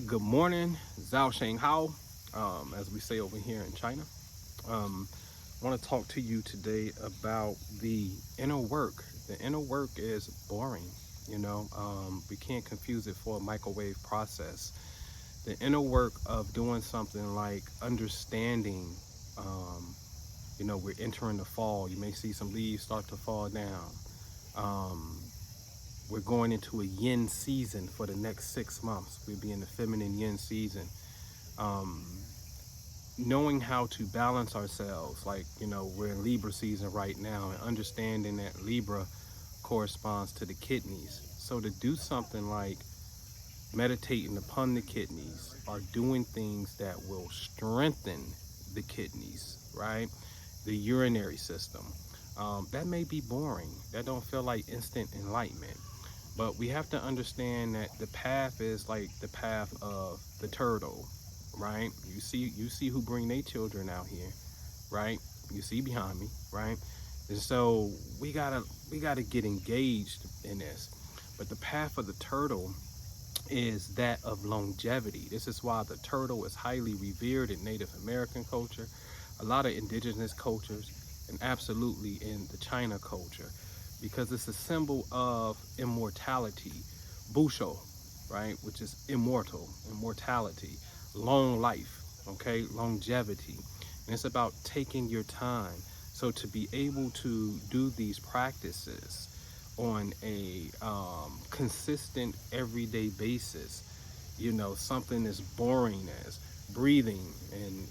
good morning, Zhao Sheng Hao, as we say over here in China. I want to talk to you today about the inner work. The inner work is boring, we can't confuse it for a microwave process. The inner work of doing something like understanding, we're entering the fall. You may see some leaves start to fall down. Um, we're going into a yin season for the next 6 months. We'll be in the feminine yin season. Um, Knowing how to balance ourselves, like, we're in Libra season right now, and understanding that Libra corresponds to the kidneys. So to do something like meditating upon the kidneys or doing things that will strengthen the kidneys, right? The urinary system. That may be boring. That don't feel like instant enlightenment. But we have to understand that the path is like the path of the turtle, right? You see who bring their children out here, right? You see behind me, right? And so we gotta get engaged in this. But the path of the turtle is that of longevity. This is why the turtle is highly revered in Native American culture, a lot of indigenous cultures, and absolutely in the China culture, because it's a symbol of immortality, busho, right, which is immortality, long life, okay, longevity. And it's about taking your time. So to be able to do these practices on a consistent everyday basis, something as boring as breathing and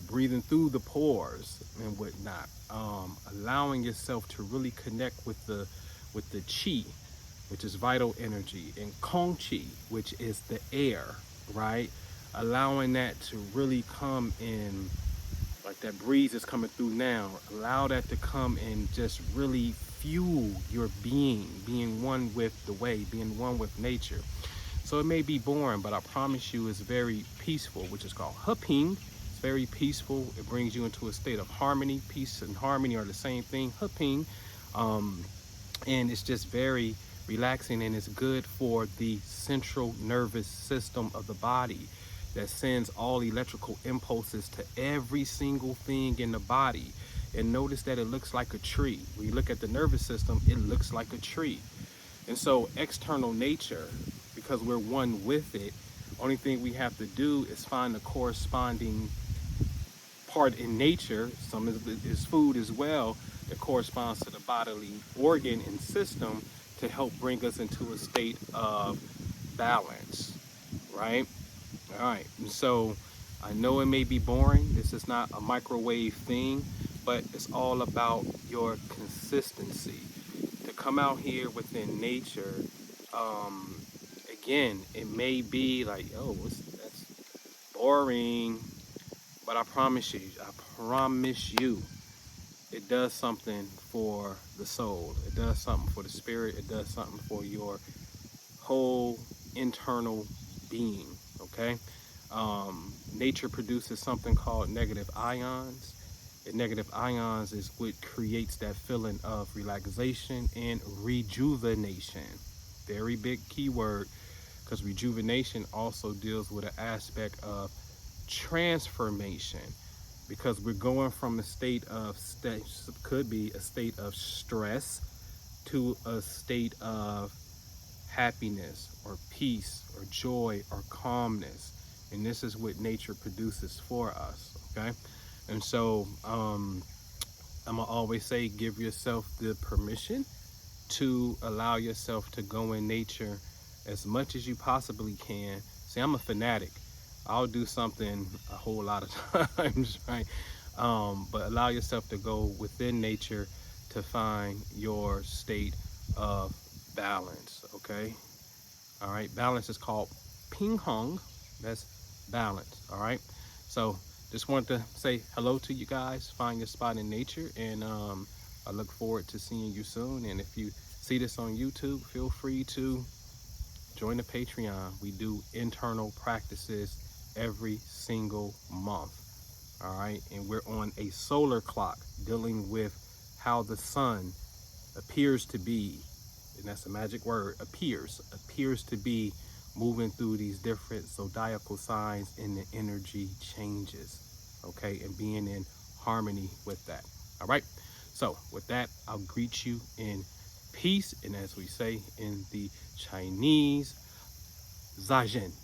breathing through the pores and whatnot, allowing yourself to really connect with the chi, which is vital energy, and kong chi, which is the air, right? Allowing that to really come in, like that breeze is coming through now. Allow that to come and just really fuel your being one with the way, being one with nature. So it may be boring, but I promise you it's very peaceful, which is called haping. It's very peaceful. It brings you into a state of harmony. Peace and harmony are the same thing, haping. Um, and it's just very relaxing, and it's good for the central nervous system of the body that sends all electrical impulses to every single thing in the body. And notice that it looks like a tree. When you look at the nervous system, it looks like a tree. And so external nature, because we're one with it, only thing we have to do is find the corresponding part in nature, some is food as well, that corresponds to the bodily organ and system to help bring us into a state of balance, right? All right, and so I know it may be boring. This is not a microwave thing, but it's all about your consistency. To come out here within nature, um, again, it may be like, oh, that's boring, but I promise you, it does something for the soul. It does something for the spirit. It does something for your whole internal being, okay? Nature produces something called negative ions. And negative ions is what creates that feeling of relaxation and rejuvenation. Very big keyword, because rejuvenation also deals with an aspect of transformation, because we're going from a state of could be a state of stress to a state of happiness or peace or joy or calmness. And this is what nature produces for us, okay? And so I'm gonna always say, give yourself the permission to allow yourself to go in nature as much as you possibly can. See, I'm a fanatic. I'll do something a whole lot of times, right? But allow yourself to go within nature to find your state of balance, okay? All right, balance is called ping hong. That's balance, all right? So just wanted to say hello to you guys. Find your spot in nature, and I look forward to seeing you soon. And if you see this on YouTube, feel free to join the Patreon. We do internal practices every single month, all right? And we're on a solar clock dealing with how the sun appears to be, and that's a magic word, appears to be moving through these different zodiacal signs, and the energy changes, okay, and being in harmony with that. All right, so with that, I'll greet you in peace, and as we say in the Chinese, 再见.